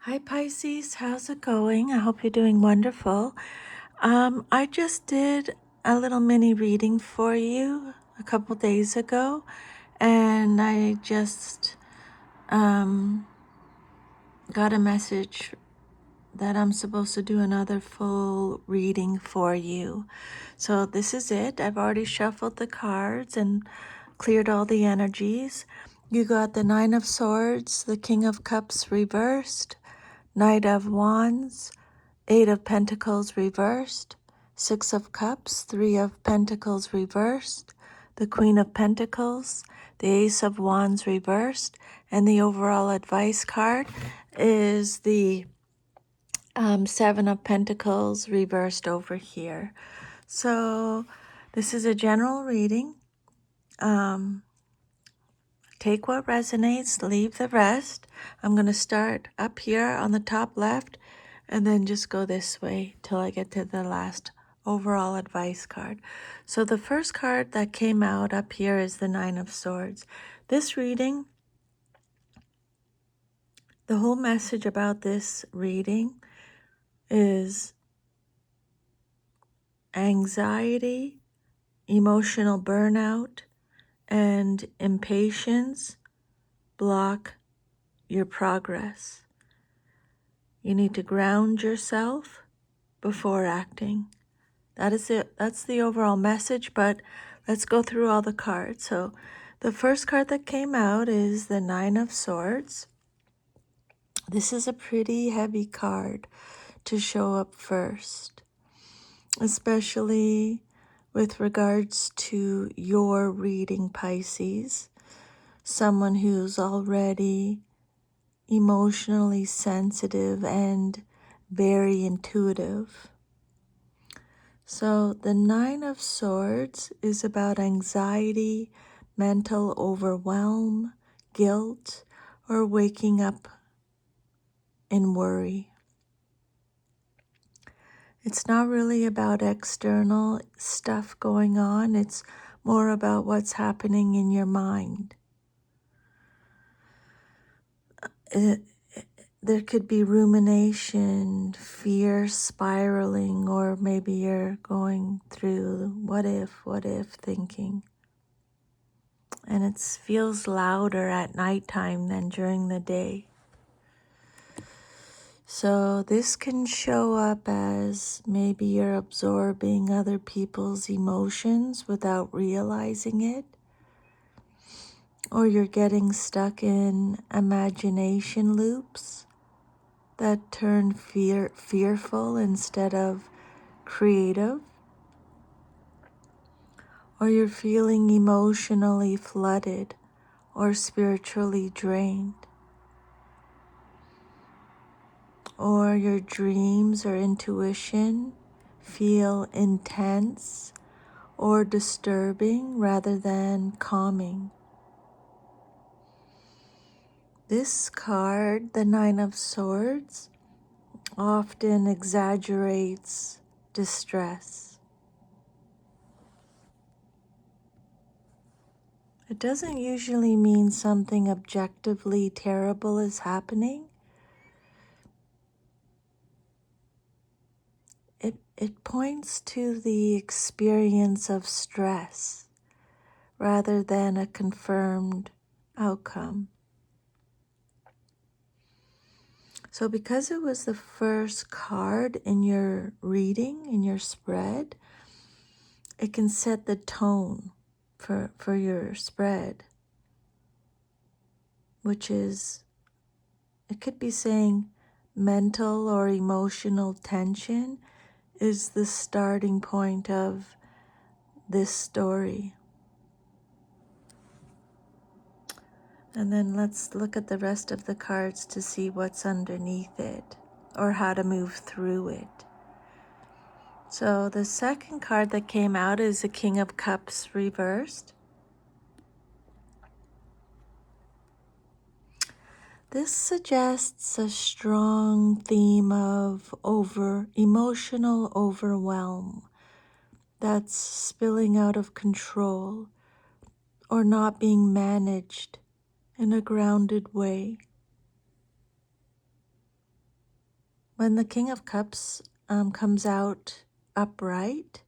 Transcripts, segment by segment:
Hi Pisces, how's it going? I hope you're doing wonderful. I just did a little mini reading for you a couple days ago, and I just got a message that I'm supposed to do another full reading for you. So this is it. I've already shuffled the cards and cleared all the energies. You got the Nine of Swords, the King of Cups reversed, Knight of Wands, Eight of Pentacles reversed, Six of Cups, Three of Pentacles reversed, the Queen of Pentacles, the Ace of Wands reversed, and the overall advice card is the Seven of Pentacles reversed over here. So this is a general reading. Take what resonates, leave the rest. I'm going to start up here on the top left and then just go this way till I get to the last overall advice card. So the first card that came out up here is the Nine of Swords. This reading, the whole message about this reading is anxiety, emotional burnout, and impatience block your progress. You need to ground yourself before acting. That is it. That's the overall message, but let's go through all the cards. So the first card that came out is the Nine of Swords. This is a pretty heavy card to show up first, especially with regards to your reading, Pisces. Someone who's already emotionally sensitive and very intuitive. So the Nine of Swords is about anxiety, mental overwhelm, guilt, or waking up in worry. It's not really about external stuff going on. It's more about what's happening in your mind. There could be rumination, fear spiraling, or maybe you're going through what if thinking. And it feels louder at nighttime than during the day. So this can show up as maybe you're absorbing other people's emotions without realizing it, or you're getting stuck in imagination loops that turn fearful instead of creative, or you're feeling emotionally flooded or spiritually drained, or your dreams or intuition feel intense or disturbing rather than calming. This card, the Nine of Swords, often exaggerates distress. It doesn't usually mean something objectively terrible is happening. It points to the experience of stress rather than a confirmed outcome. So because it was the first card in your reading, in your spread, it can set the tone for your spread, which is, it could be saying mental or emotional tension is the starting point of this story. And then let's look at the rest of the cards to see what's underneath it or how to move through it. So the second card that came out is the King of Cups reversed. This suggests a strong theme of emotional overwhelm that's spilling out of control or not being managed in a grounded way. When the King of Cups comes out upright,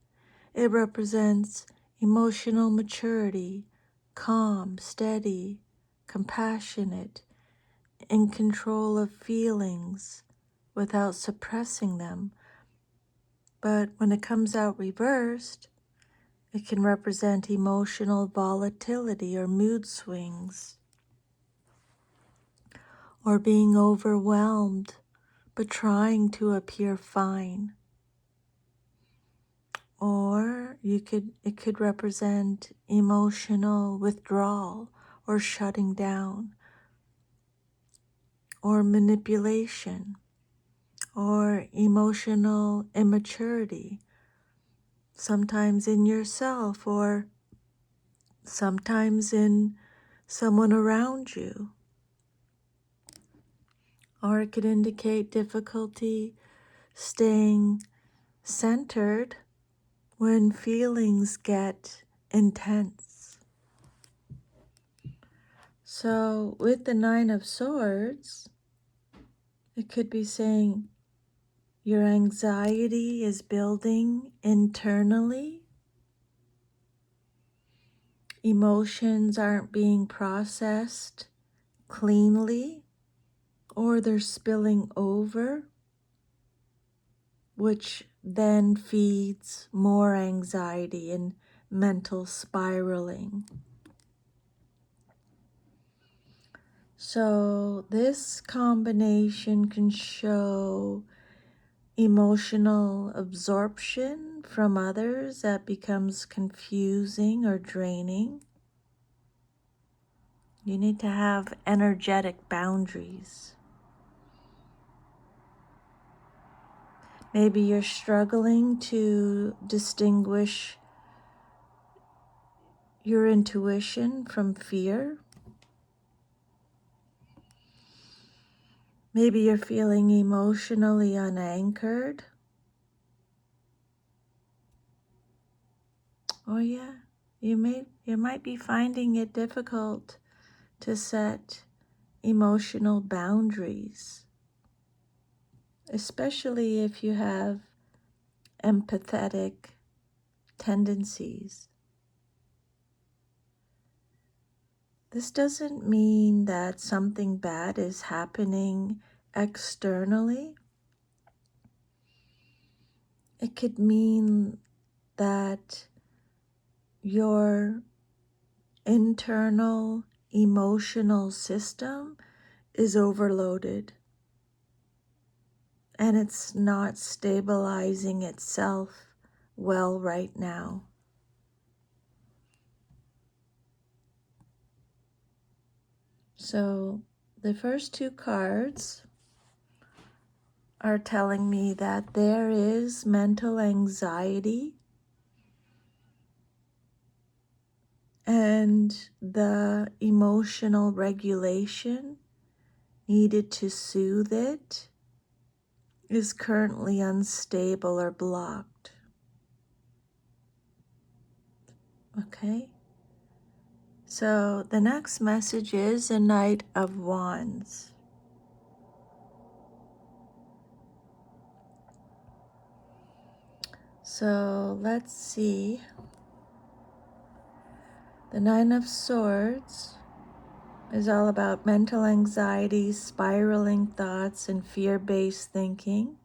it represents emotional maturity, calm, steady, compassionate, in control of feelings without suppressing them. But when it comes out reversed, it can represent emotional volatility or mood swings, or being overwhelmed but trying to appear fine. Or it could represent emotional withdrawal or shutting down, or manipulation, or emotional immaturity, sometimes in yourself or sometimes in someone around you. Or it could indicate difficulty staying centered when feelings get intense. So with the Nine of Swords, it could be saying your anxiety is building internally. Emotions aren't being processed cleanly, or they're spilling over, which then feeds more anxiety and mental spiraling. So this combination can show emotional absorption from others that becomes confusing or draining. You need to have energetic boundaries. Maybe you're struggling to distinguish your intuition from fear. Maybe you're feeling emotionally unanchored. Oh yeah, you might be finding it difficult to set emotional boundaries, especially if you have empathetic tendencies. This doesn't mean that something bad is happening externally. It could mean that your internal emotional system is overloaded and it's not stabilizing itself well right now. So the first two cards are telling me that there is mental anxiety and the emotional regulation needed to soothe it is currently unstable or blocked. Okay? So the next message is a Knight of Wands. So let's see. The Nine of Swords is all about mental anxiety, spiraling thoughts, and fear-based thinking.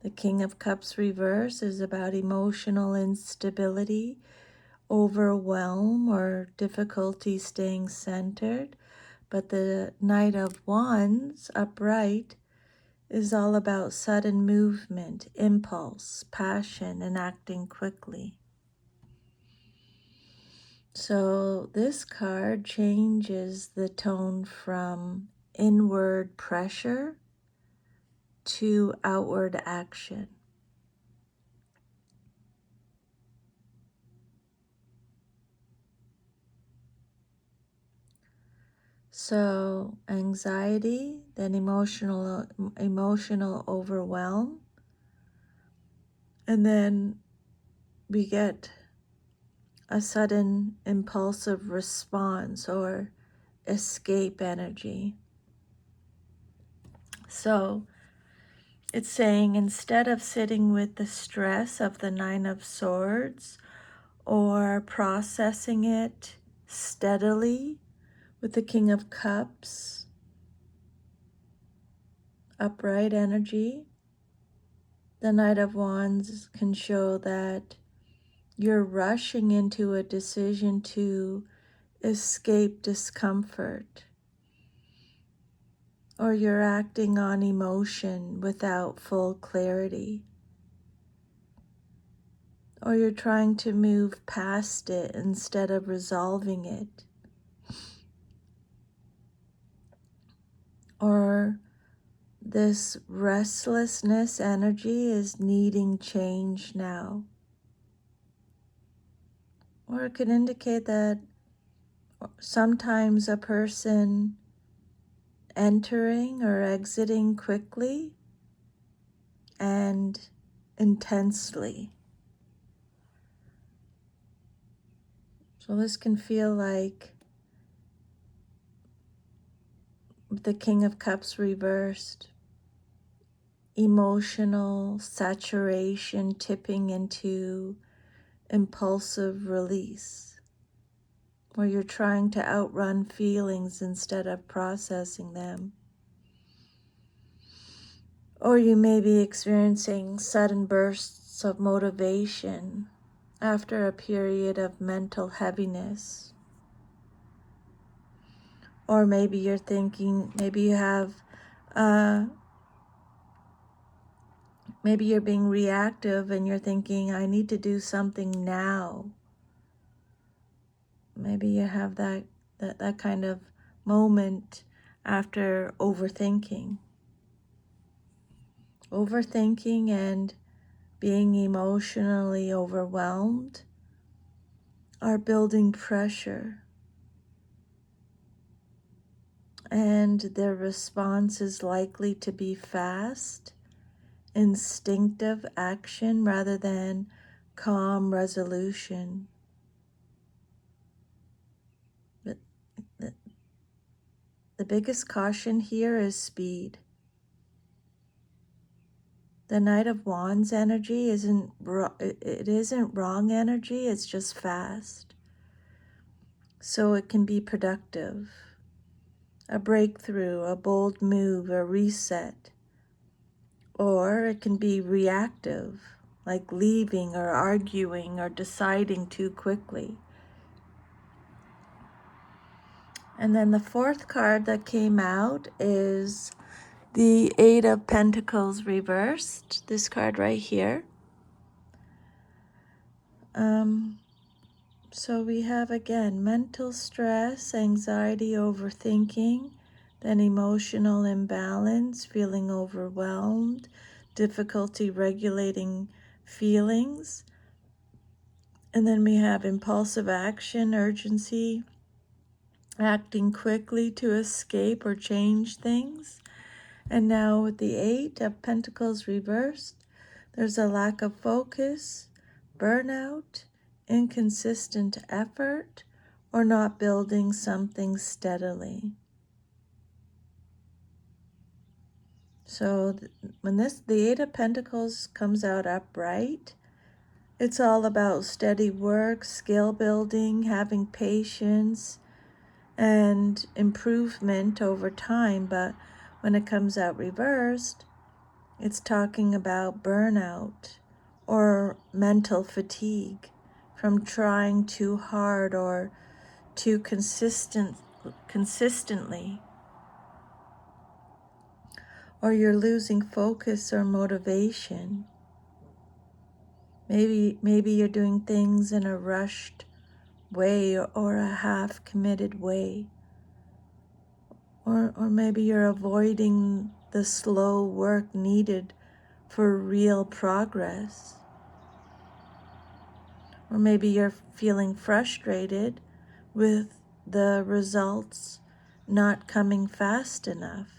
The King of Cups reverse is about emotional instability, overwhelm, or difficulty staying centered. But the Knight of Wands upright is all about sudden movement, impulse, passion, and acting quickly. So this card changes the tone from inward pressure to outward action. So anxiety, then emotional overwhelm, and then we get a sudden impulsive response or escape energy. So It's saying instead of sitting with the stress of the Nine of Swords or processing it steadily with the King of Cups, upright energy, the Knight of Wands can show that you're rushing into a decision to escape discomfort, or you're acting on emotion without full clarity, or you're trying to move past it instead of resolving it, or this restlessness energy is needing change now. Or it could indicate that sometimes a person entering or exiting quickly and intensely. So this can feel like the King of Cups reversed, emotional saturation tipping into impulsive release, where you're trying to outrun feelings instead of processing them. Or you may be experiencing sudden bursts of motivation after a period of mental heaviness. Or maybe you're thinking, maybe you're being reactive and you're thinking, I need to do something now. Maybe you have that kind of moment after overthinking. Overthinking and being emotionally overwhelmed are building pressure, and their response is likely to be fast, instinctive action rather than calm resolution. But the biggest caution here is speed. The Knight of Wands energy isn't wrong energy, it's just fast. So it can be productive, a breakthrough, a bold move, a reset. Or it can be reactive, like leaving or arguing or deciding too quickly. And then the fourth card that came out is the Eight of Pentacles reversed, this card right here. So we have again mental stress, anxiety, overthinking, then emotional imbalance, feeling overwhelmed, difficulty regulating feelings. And then we have impulsive action, urgency, acting quickly to escape or change things. And now with the Eight of Pentacles reversed, there's a lack of focus, burnout, inconsistent effort, or not building something steadily. So when the Eight of Pentacles comes out upright, it's all about steady work, skill building, having patience, and improvement over time. But when it comes out reversed, it's talking about burnout or mental fatigue from trying too hard or too consistently, or you're losing focus or motivation. Maybe you're doing things in a rushed way or a half-committed way. Or maybe you're avoiding the slow work needed for real progress. Or maybe you're feeling frustrated with the results not coming fast enough.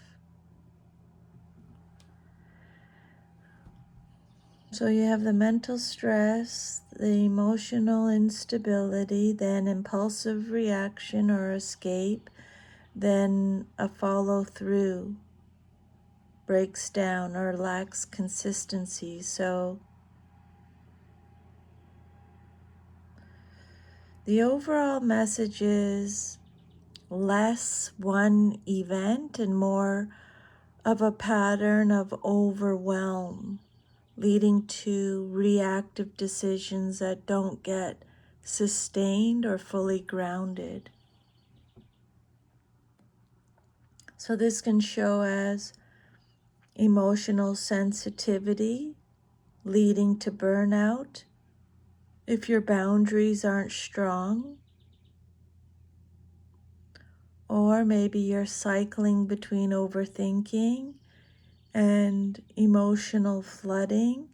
So you have the mental stress, the emotional instability, then impulsive reaction or escape, then a follow through. breaks down or lacks consistency. So the overall message is less one event and more of a pattern of overwhelm, leading to reactive decisions that don't get sustained or fully grounded. So this can show as emotional sensitivity leading to burnout if your boundaries aren't strong, or maybe you're cycling between overthinking and emotional flooding,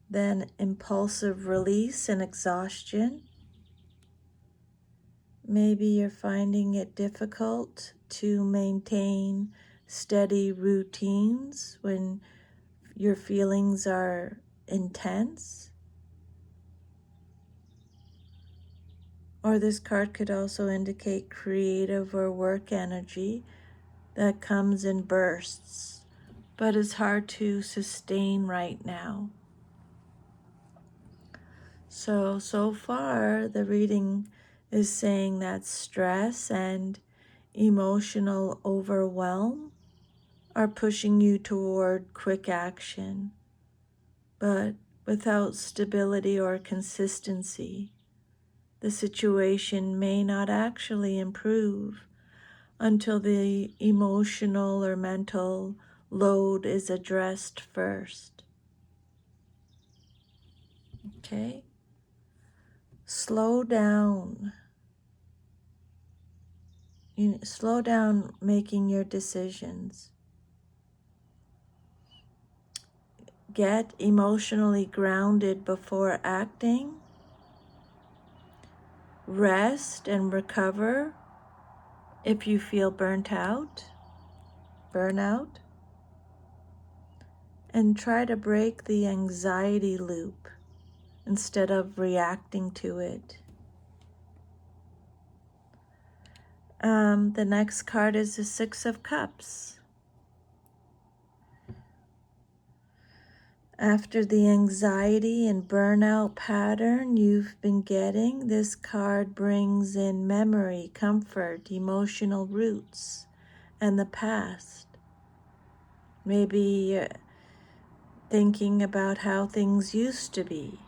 then impulsive release and exhaustion. Maybe you're finding it difficult to maintain steady routines when your feelings are intense. Or this card could also indicate creative or work energy that comes in bursts, but is hard to sustain right now. So far, the reading is saying that stress and emotional overwhelm are pushing you toward quick action, but without stability or consistency, the situation may not actually improve until the emotional or mental load is addressed first. Okay? Slow down. Slow down making your decisions. Get emotionally grounded before acting. Rest and recover if you feel burnout, and try to break the anxiety loop instead of reacting to it. The next card is the Six of Cups. After the anxiety and burnout pattern you've been getting, this card brings in memory, comfort, emotional roots, and the past. Maybe you're thinking about how things used to be.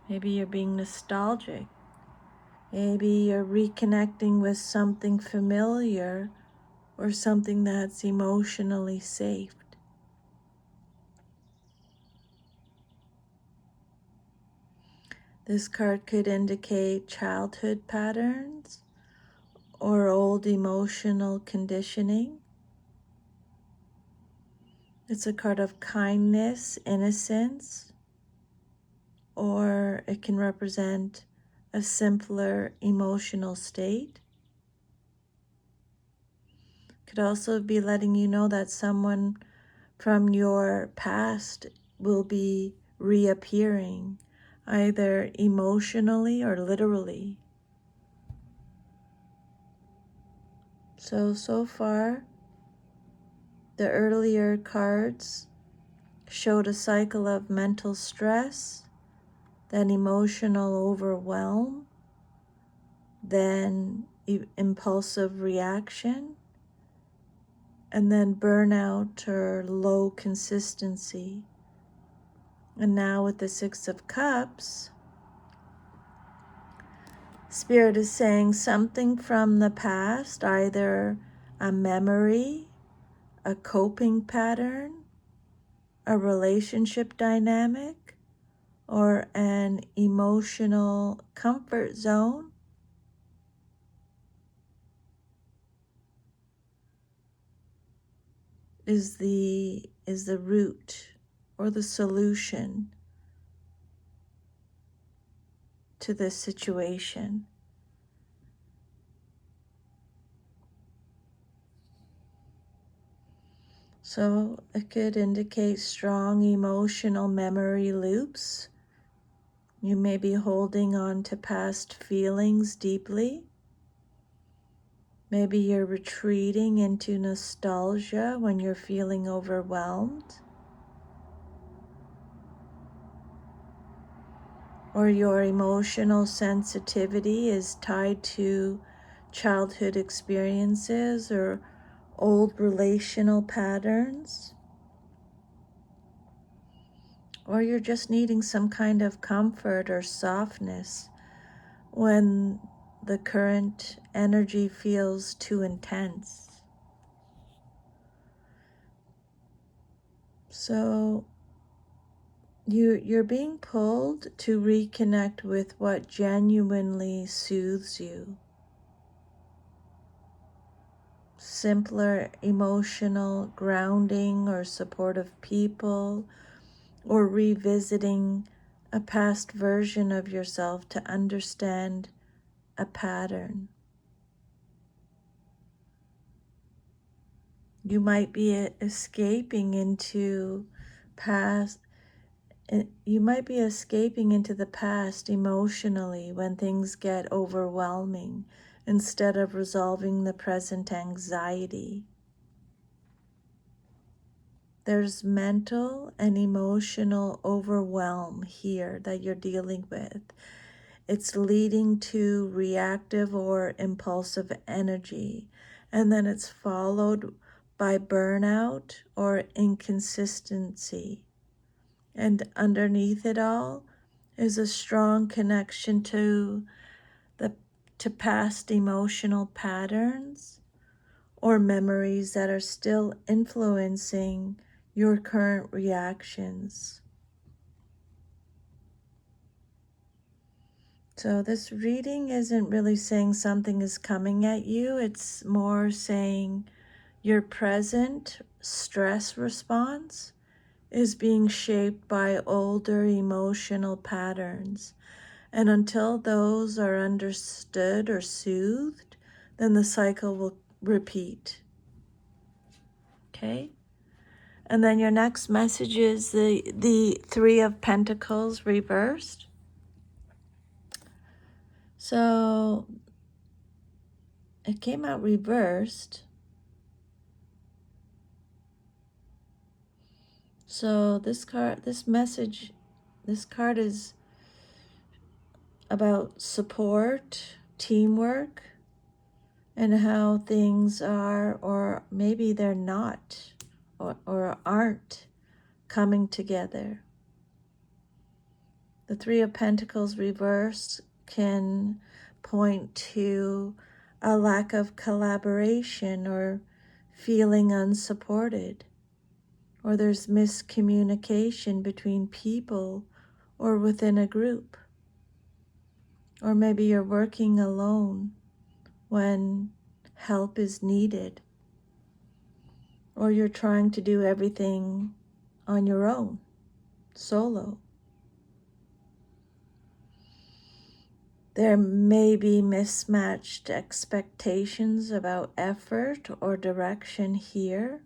Maybe you're being nostalgic. Maybe you're reconnecting with something familiar or something that's emotionally safe. This card could indicate childhood patterns or old emotional conditioning. It's a card of kindness, innocence, or it can represent a simpler emotional state. Could also be letting you know that someone from your past will be reappearing, either emotionally or literally. So far, the earlier cards showed a cycle of mental stress, then emotional overwhelm, then impulsive reaction, and then burnout or low consistency. And now with the Six of Cups, Spirit is saying something from the past, either a memory, a coping pattern, a relationship dynamic, or an emotional comfort zone is the root or the solution to this situation. So it could indicate strong emotional memory loops. You may be holding on to past feelings deeply. Maybe you're retreating into nostalgia when you're feeling overwhelmed. Or your emotional sensitivity is tied to childhood experiences or old relational patterns. Or you're just needing some kind of comfort or softness when the current energy feels too intense. So you're being pulled to reconnect with what genuinely soothes you. Simpler emotional grounding or supportive people, or revisiting a past version of yourself to understand a pattern. You might be escaping into past you might be escaping into the past emotionally when things get overwhelming instead of resolving the present anxiety. There's mental and emotional overwhelm here that you're dealing with. It's leading to reactive or impulsive energy, and then it's followed by burnout or inconsistency. And underneath it all is a strong connection to past emotional patterns or memories that are still influencing your current reactions. So this reading isn't really saying something is coming at you. It's more saying your present stress response is being shaped by older emotional patterns. And until those are understood or soothed, then the cycle will repeat. Okay? And then your next message is the Three of Pentacles reversed. So it came out reversed. So this card is about support, teamwork, and how things are, or maybe they're not, or aren't coming together. The Three of Pentacles reversed can point to a lack of collaboration or feeling unsupported, or there's miscommunication between people or within a group. Or maybe you're working alone when help is needed, or you're trying to do everything on your own, solo. There may be mismatched expectations about effort or direction here.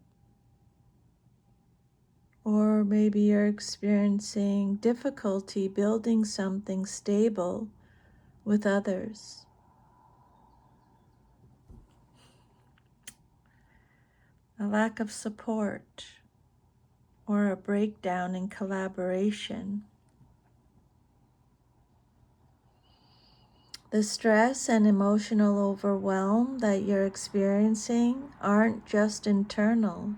Or maybe you're experiencing difficulty building something stable with others. A lack of support or a breakdown in collaboration. The stress and emotional overwhelm that you're experiencing aren't just internal.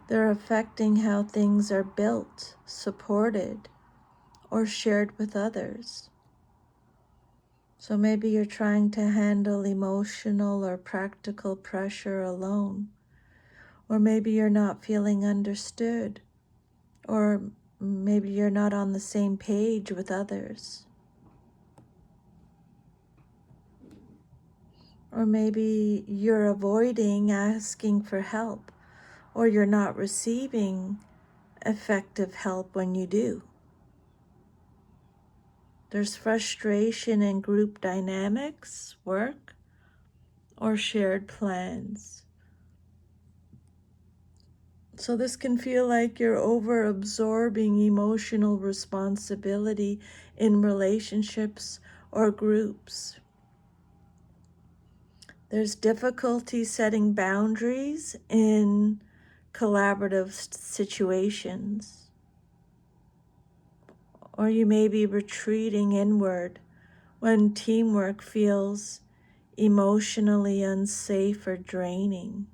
They're affecting how things are built, supported, or shared with others. So maybe you're trying to handle emotional or practical pressure alone. Or maybe you're not feeling understood. Or maybe you're not on the same page with others. Or maybe you're avoiding asking for help, or you're not receiving effective help when you do. There's frustration in group dynamics, work, or shared plans. So this can feel like you're over-absorbing emotional responsibility in relationships or groups. There's difficulty setting boundaries in collaborative situations, or you may be retreating inward when teamwork feels emotionally unsafe or draining.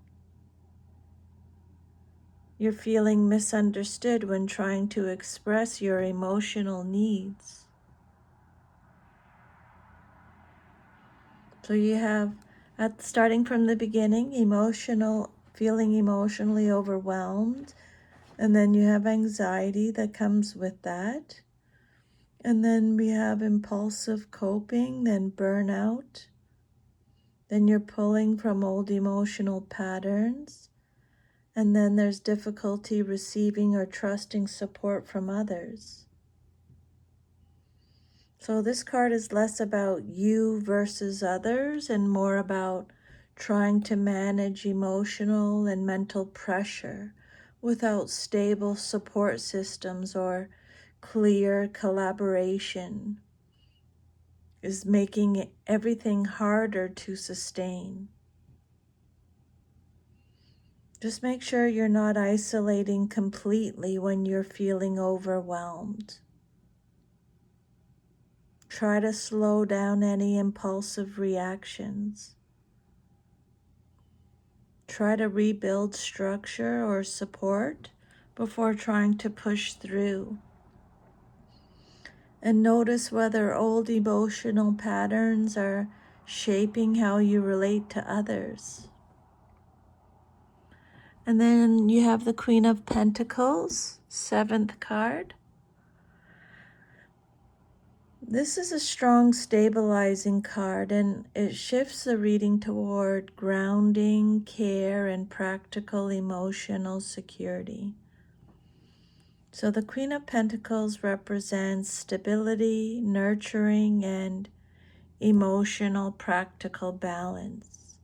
You're feeling misunderstood when trying to express your emotional needs. So you have, starting from the beginning, feeling emotionally overwhelmed, and then you have anxiety that comes with that. And then we have impulsive coping, then burnout. Then you're pulling from old emotional patterns. And then there's difficulty receiving or trusting support from others. So this card is less about you versus others and more about trying to manage emotional and mental pressure without stable support systems or clear collaboration is making everything harder to sustain. Just make sure you're not isolating completely when you're feeling overwhelmed. Try to slow down any impulsive reactions. Try to rebuild structure or support before trying to push through. And notice whether old emotional patterns are shaping how you relate to others. And then you have the Queen of Pentacles, 7th card. This is a strong stabilizing card, and it shifts the reading toward grounding, care, and practical emotional security. So the Queen of Pentacles represents stability, nurturing, and emotional practical balance.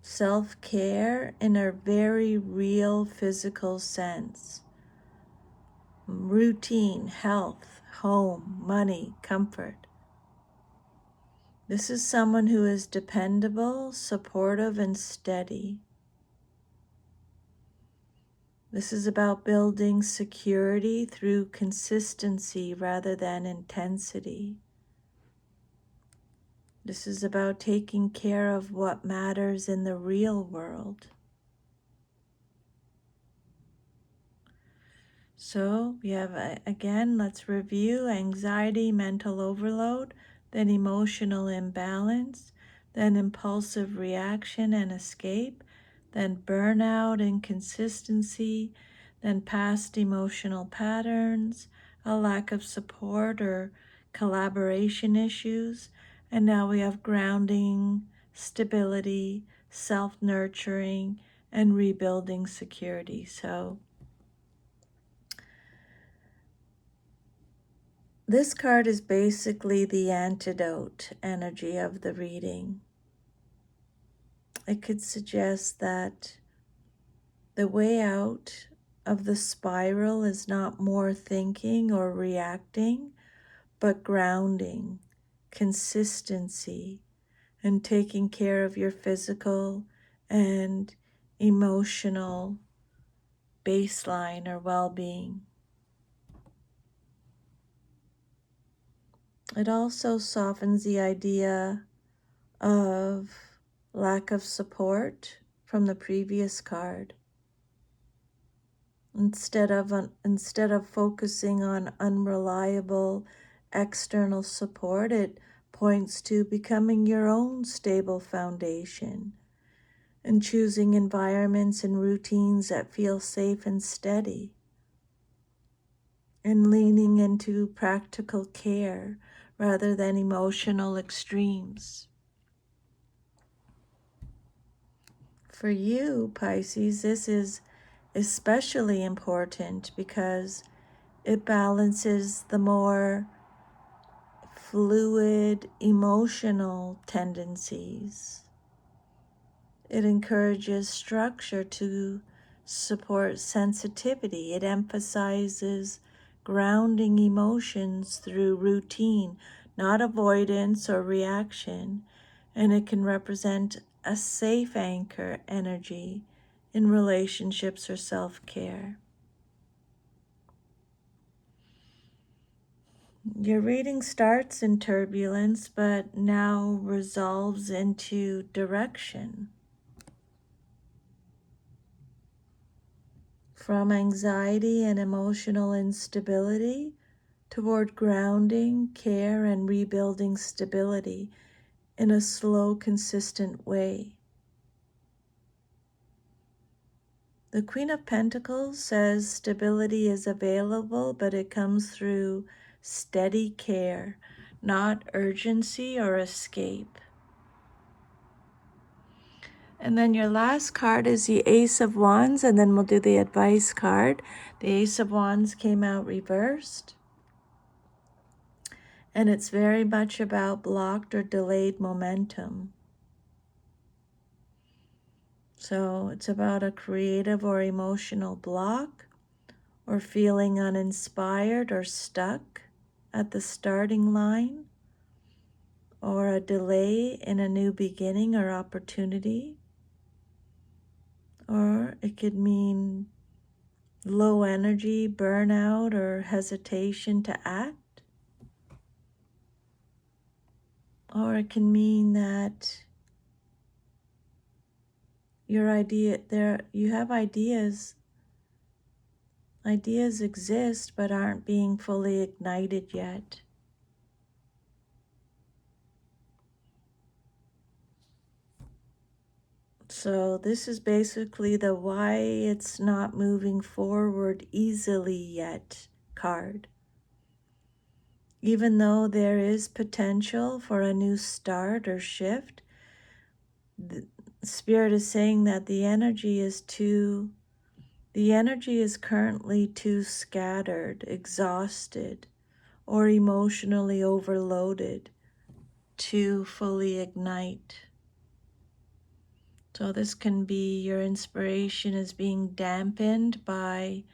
Self-care in a very real physical sense. Routine, health, home, money, comfort. This is someone who is dependable, supportive, and steady. This is about building security through consistency rather than intensity. This is about taking care of what matters in the real world. So we have, again, let's review anxiety, mental overload, then emotional imbalance, then impulsive reaction and escape, then burnout, inconsistency, then past emotional patterns, a lack of support or collaboration issues, and now we have grounding, stability, self-nurturing, and rebuilding security. So this card is basically the antidote energy of the reading. It could suggest that the way out of the spiral is not more thinking or reacting, but grounding, consistency, and taking care of your physical and emotional baseline or well-being. It also softens the idea of lack of support from the previous card. Instead of focusing on unreliable external support, it points to becoming your own stable foundation and choosing environments and routines that feel safe and steady, and leaning into practical care rather than emotional extremes. For you, Pisces, this is especially important because it balances the more fluid emotional tendencies. It encourages structure to support sensitivity. It emphasizes grounding emotions through routine, not avoidance or reaction, and it can represent a safe anchor energy in relationships or self-care. Your reading starts in turbulence, but now resolves into direction. From anxiety and emotional instability toward grounding, care, and rebuilding stability in a slow, consistent way. The Queen of Pentacles says stability is available, but it comes through steady care, not urgency or escape. And then your last card is the Ace of Wands, and then we'll do the advice card. The Ace of Wands came out reversed, and it's very much about blocked or delayed momentum. So it's about a creative or emotional block, or feeling uninspired or stuck at the starting line, or a delay in a new beginning or opportunity. Or it could mean low energy, burnout, or hesitation to act. Or it can mean that you have ideas exist but aren't being fully ignited yet. So this is basically the why it's not moving forward easily yet card. Even though there is potential for a new start or shift, the Spirit is saying that the energy is currently too scattered, exhausted, or emotionally overloaded to fully ignite. So this can be your inspiration is being dampened by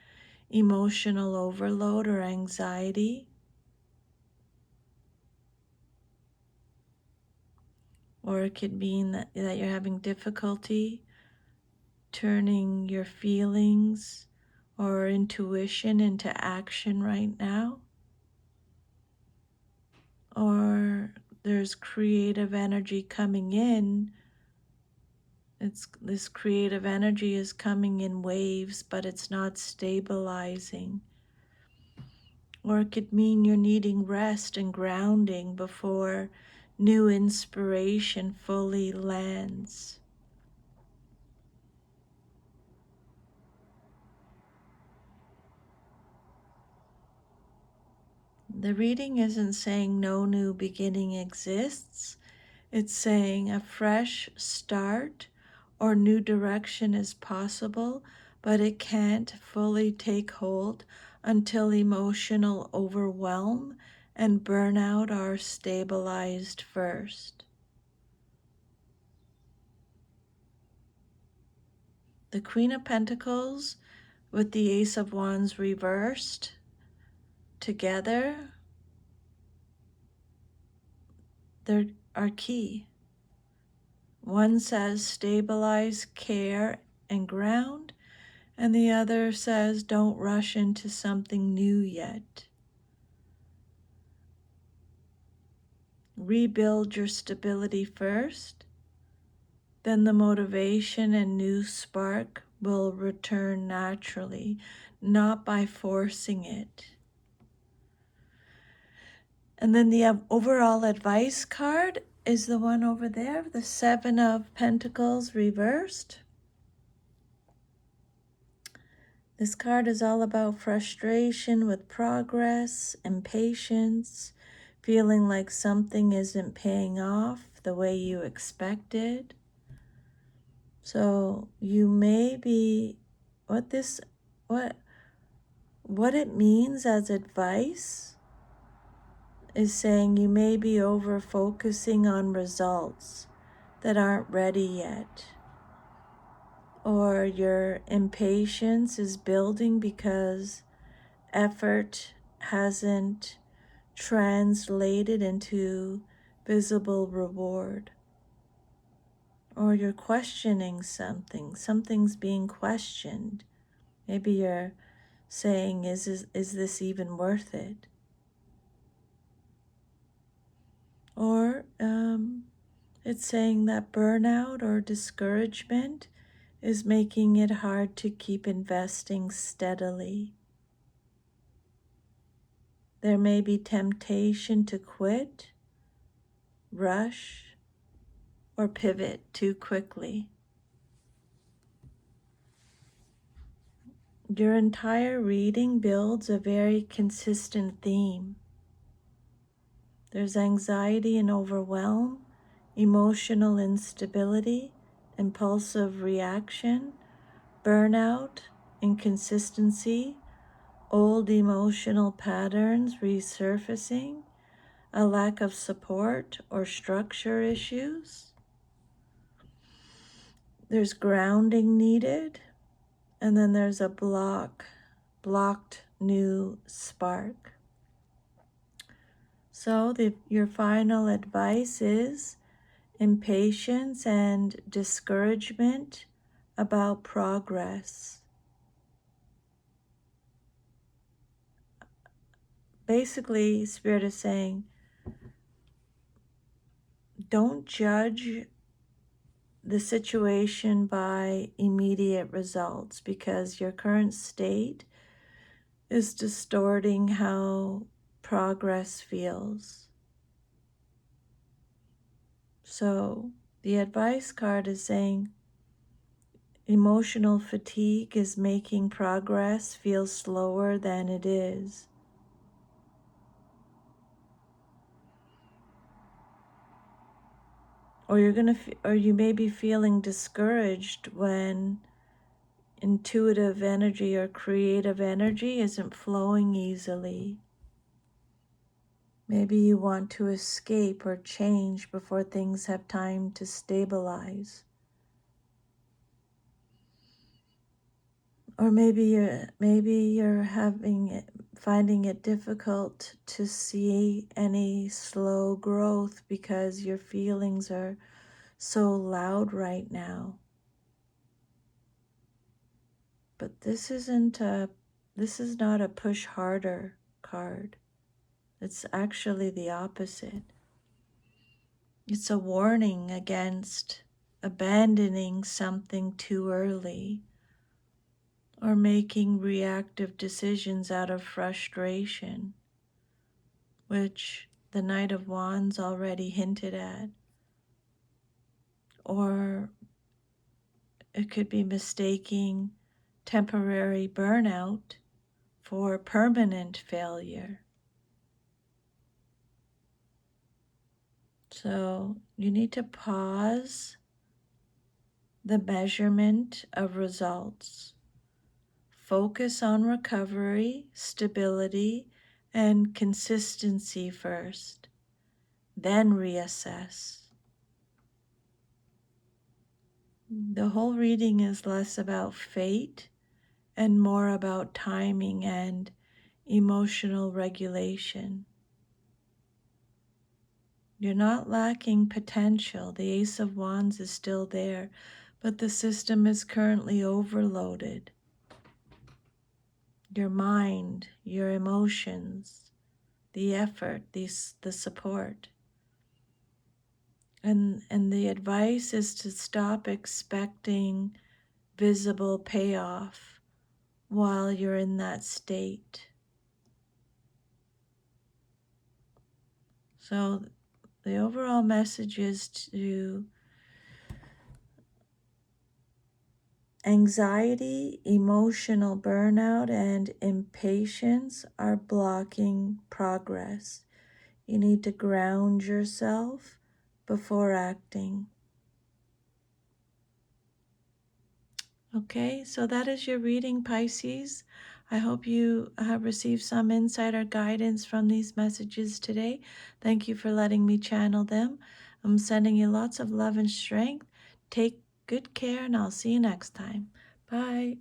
emotional overload or anxiety. Or it could mean that you're having difficulty turning your feelings or intuition into action right now. Or there's creative energy coming in. This creative energy is coming in waves, but it's not stabilizing. Or it could mean you're needing rest and grounding before new inspiration fully lands. The reading isn't saying no new beginning exists. It's saying a fresh start or new direction is possible, but it can't fully take hold until emotional overwhelm and burnout are stabilized first. The Queen of Pentacles with the Ace of Wands reversed together, they are key. One says stabilize, care, and ground, and the other says don't rush into something new yet. Rebuild your stability first, then the motivation and new spark will return naturally, not by forcing it. And then the overall advice card is the one over there, the Seven of Pentacles reversed. This card is all about frustration with progress, impatience, feeling like something isn't paying off the way you expected. So you may be, what it means as advice is saying you may be over focusing on results that aren't ready yet, or your impatience is building because effort hasn't translated into visible reward. or you're questioning something. Something's being questioned. Maybe you're saying, is this even worth it? Or it's saying that burnout or discouragement is making it hard to keep investing steadily. There may be temptation to quit, rush, or pivot too quickly. Your entire reading builds a very consistent theme. There's anxiety and overwhelm, emotional instability, impulsive reaction, burnout, inconsistency, old emotional patterns resurfacing, a lack of support or structure issues. There's grounding needed, and then there's a blocked new spark. So your final advice is impatience and discouragement about progress. Basically, Spirit is saying, don't judge the situation by immediate results, because your current state is distorting how progress feels. So the advice card is saying emotional fatigue is making progress feel slower than it is. Or or you may be feeling discouraged when intuitive energy or creative energy isn't flowing easily. Maybe you want to escape or change before things have time to stabilize. Or maybe you're finding it difficult to see any slow growth because your feelings are so loud right now. But this is not a push harder card. It's actually the opposite. It's a warning against abandoning something too early or making reactive decisions out of frustration, which the Knight of Wands already hinted at. Or it could be mistaking temporary burnout for permanent failure. So you need to pause the measurement of results. Focus on recovery, stability, and consistency first, then reassess. The whole reading is less about fate and more about timing and emotional regulation. You're not lacking potential. The Ace of Wands is still there, but the system is currently overloaded. Your mind, your emotions, the effort, the support. And the advice is to stop expecting visible payoff while you're in that state. So the overall message is to anxiety, emotional burnout, and impatience are blocking progress. You need to ground yourself before acting. Okay, so that is your reading, Pisces. I hope you have received some insight or guidance from these messages today. Thank you for letting me channel them. I'm sending you lots of love and strength. Take good care, and I'll see you next time. Bye.